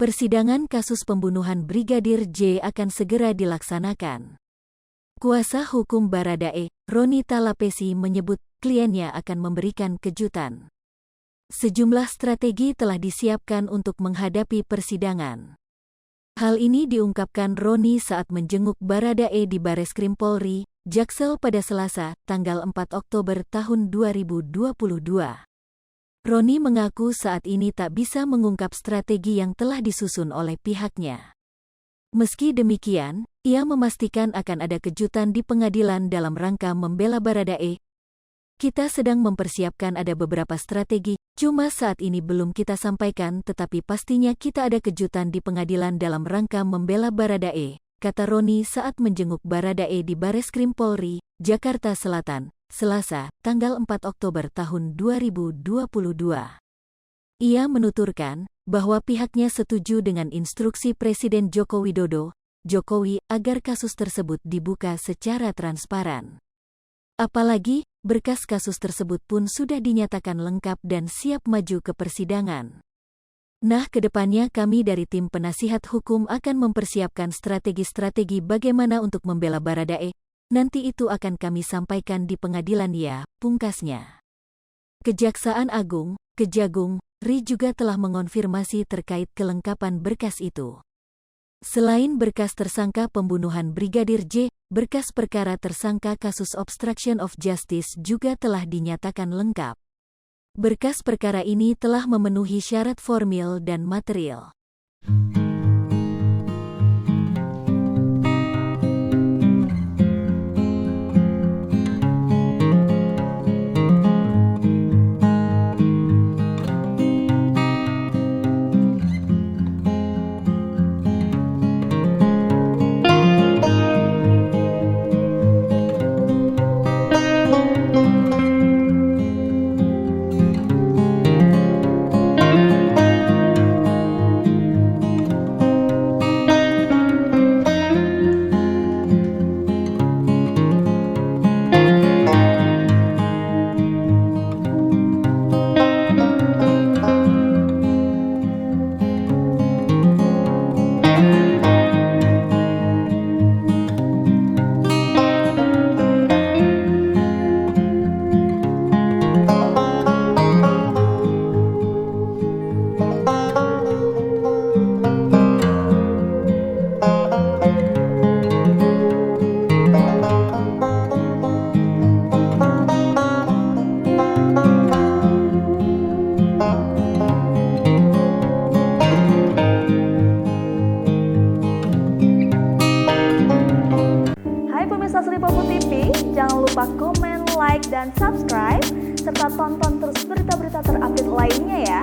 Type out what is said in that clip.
Persidangan kasus pembunuhan Brigadir J akan segera dilaksanakan. Kuasa hukum Baradae, Roni Talapesi menyebut kliennya akan memberikan kejutan. Sejumlah strategi telah disiapkan untuk menghadapi persidangan. Hal ini diungkapkan Roni saat menjenguk Baradae di Bareskrim Polri, Jaksel pada Selasa, tanggal 4 Oktober tahun 2022. Roni mengaku saat ini tak bisa mengungkap strategi yang telah disusun oleh pihaknya. Meski demikian, ia memastikan akan ada kejutan di pengadilan dalam rangka membela Baradae. Kita sedang mempersiapkan ada beberapa strategi, cuma saat ini belum kita sampaikan tetapi pastinya kita ada kejutan di pengadilan dalam rangka membela Baradae, kata Roni saat menjenguk Baradae di Bareskrim Polri, Jakarta Selatan, Selasa, tanggal 4 Oktober tahun 2022. Ia menuturkan bahwa pihaknya setuju dengan instruksi Presiden Joko Widodo, Jokowi, agar kasus tersebut dibuka secara transparan. Apalagi, berkas kasus tersebut pun sudah dinyatakan lengkap dan siap maju ke persidangan. Nah, kedepannya kami dari tim penasihat hukum akan mempersiapkan strategi-strategi bagaimana untuk membela Baradae. Nanti itu akan kami sampaikan di pengadilan ya, pungkasnya. Kejaksaan Agung, Kejagung, RI juga telah mengonfirmasi terkait kelengkapan berkas itu. Selain berkas tersangka pembunuhan Brigadir J, berkas perkara tersangka kasus obstruction of justice juga telah dinyatakan lengkap. Berkas perkara ini telah memenuhi syarat formil dan material. Jangan lupa komen, like, dan subscribe, serta tonton terus berita-berita terupdate lainnya ya.